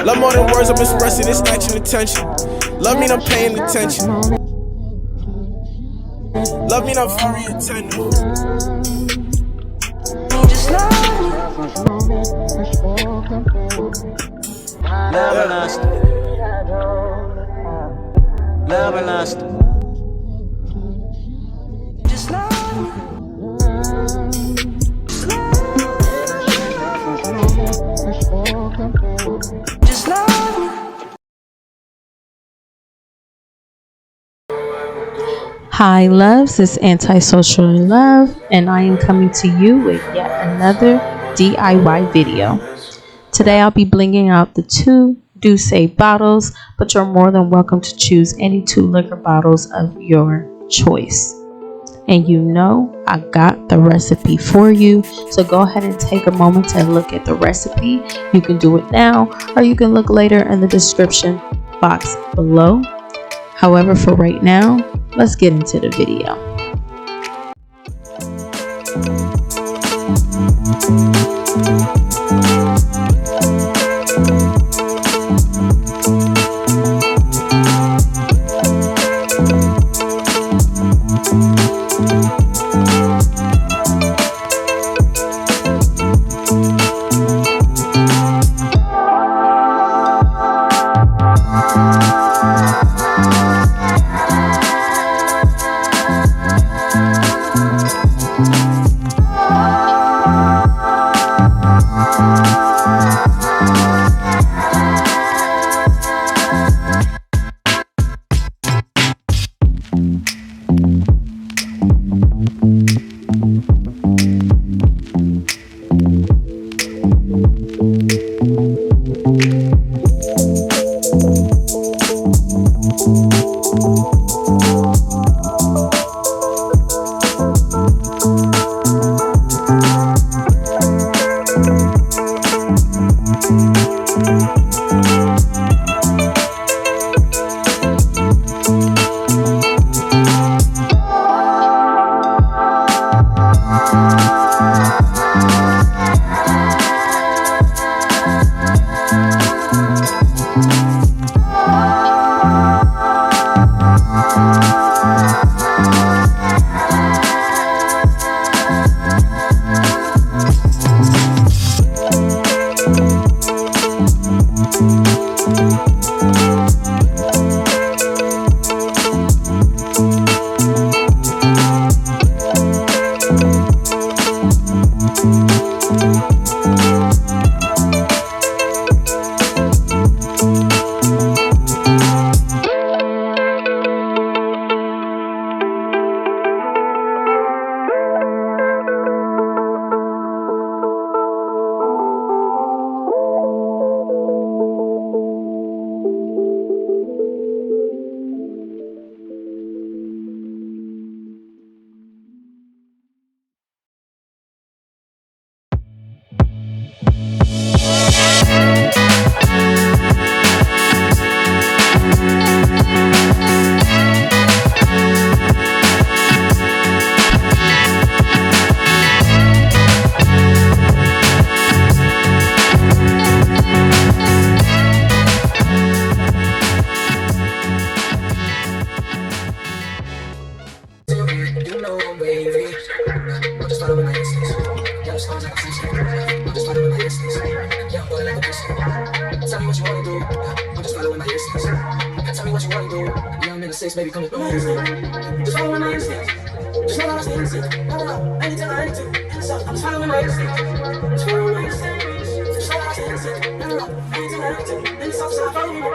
Love more than words, I'm expressing, it's snatching attention. Love mean I'm paying attention. Love mean I'm very attentive. Just love and lust. Love and lust. Just love. Just love. Hi loves, it's AntiSoSure Love, and I am coming to you with yet another DIY video. Today I'll be blinging out the 2 Douce bottles, but you're more than welcome to choose any 2 liquor bottles of your choice. And you know I got the recipe for you, so go ahead and take a moment to look at the recipe. You can do it now, or you can look later in the description box below. However, for right now, let's get into the video. Tell me what you wanna do. I'm just following my instincts. Tell me what you wanna do. Yeah, I'm in the 6, baby, come with me. Just following my instincts. Just know I'm instincts. No, anytime I need to. So I'm just following my instincts. Just following my instincts. Just know I'm instincts. No, anytime I need to. And so I'm following my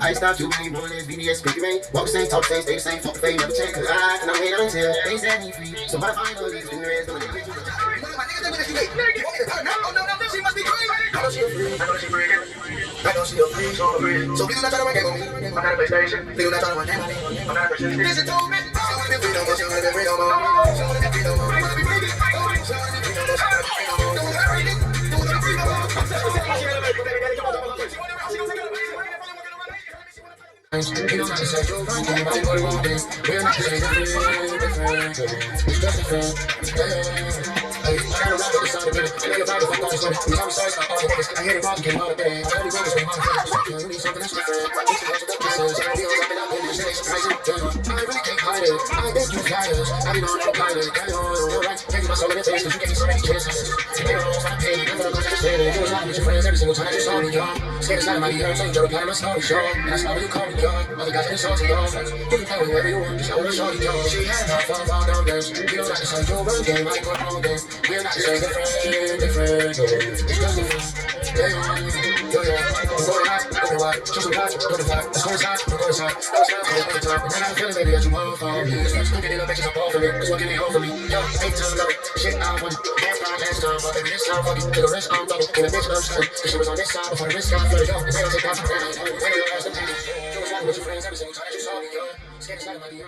I stopped doing more than BBS, baby rain. Walk the same, talk the same, stay the same, fuck the fame, never change. Cause I can wait until they set me free. So why find all these in the rest of the day? I know she a freak, I know she free. I know she a freak, so I'm a freak. So please do not try to run game on me. I'm not a PlayStation. Please do not try to run game on me. I'm not a PlayStation. Listen to me. She wanna be free no more, she wanna be free no more. She wanna be free no more. She wanna be free no more. She wanna be free no more. She wanna be free no more. Don't worry, don't wanna be free no more. I'm telling you, she wanna be free no more. She wanna be free no more. You know not to say you're right, anybody go the wrong things. We're not the same, different. It's just different. Hey, I gotta rap with the sound of it. I know your body fuck on this one. We always say it's not all the way. I hear the rock came out of bed. Tell me what is going on. You need something that's different. This is what you're looking for. I feel like I'm in this day. Surprising. I really can't hide it. I think you flyers. I be on no pilot. Carry on, alright. Take my soul in the face. Cause you gave me so many chances. You know, I'm paid. I'm gonna go to the state. You was out with your friends every single time that you saw me, young. Scared inside of my ear. So you gotta apply my story, sure. And that's how you call me, young. Other guys are insulting, young. You can play wherever you want. Just hold a shorty, young. She had her fun, fun, dumb games. You know not to say you're a game. I go wrong game. We're not the same, different. It's just different. Yeah. I'm going hot, open wide. Show some hot, go to fly. Let's go inside, we're going inside. Go inside, go to the top. And I got a feeling, baby, that you want from me. Look at it, bitches up off of it. This one getting home for me. Yo, ain't time, love it. Shit, I want it. Last time, but baby, this time, fuck it. Take a rest, I'm double. And a bitch, I'm straight. Cause she was on this side before the wrist got flooded. Yo, they don't take out some friends. When they lost them, you was out with your friends every single time that you saw me. Yo, scared inside of my ear.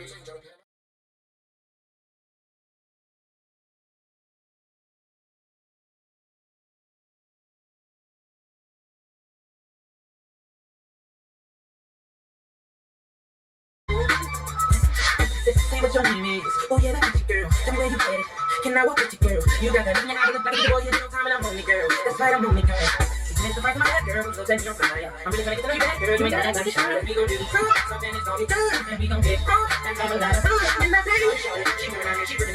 Say what your name is. Oh yeah, that's your girl. Tell me where you get it. Can I walk with you, girl? You got that mean I look like a boy. You know time and I'm only girl. That's right, I'm only girl. It's the price of my head, girl. So send your fire. I'm really trying to get to know you back, girl. You ain't got that like you should. We gon' do something that's gonna be good, and we gon' get drunk and have a lot of fun. And that's it. She running around here, she pretty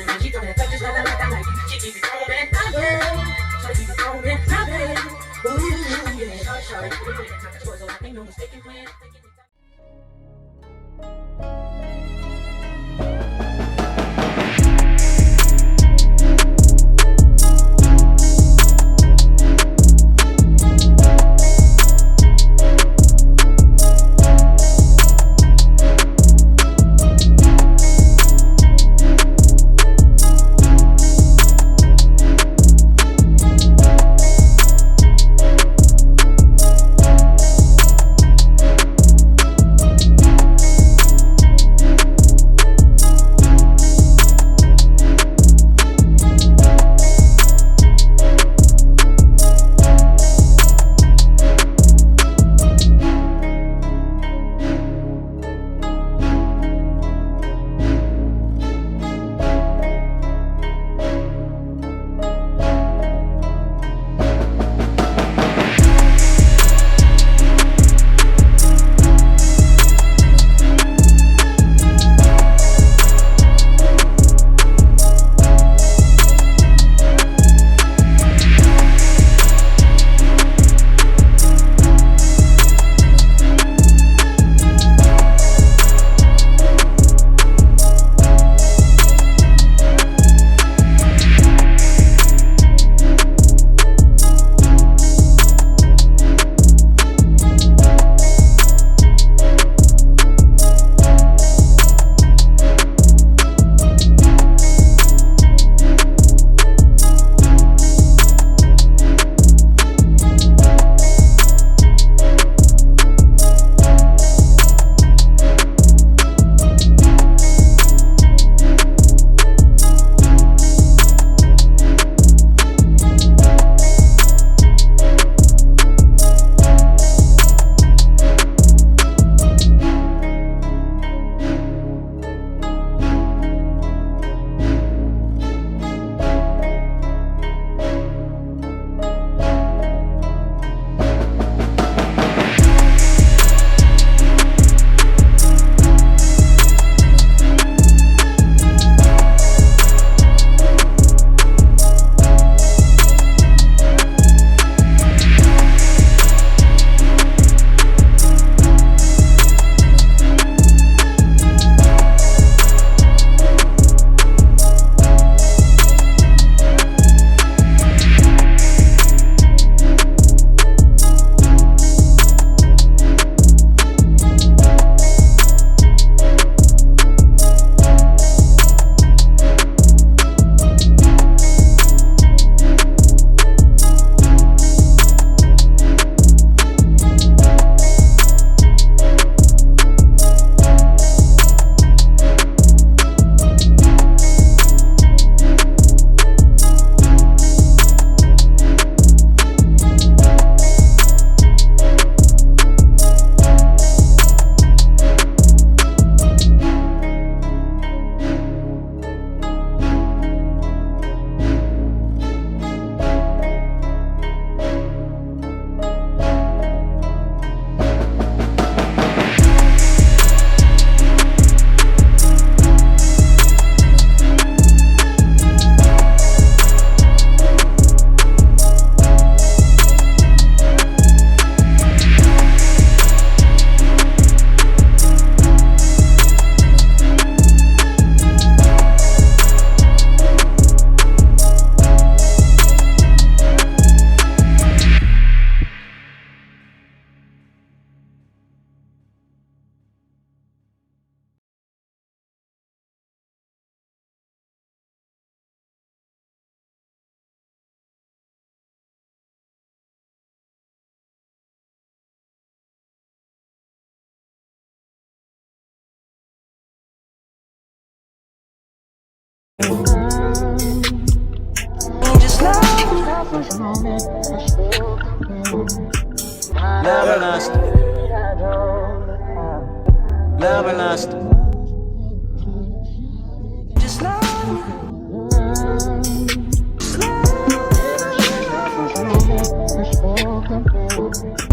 Just love. Love and lust. Love and lust. Just love. Just love.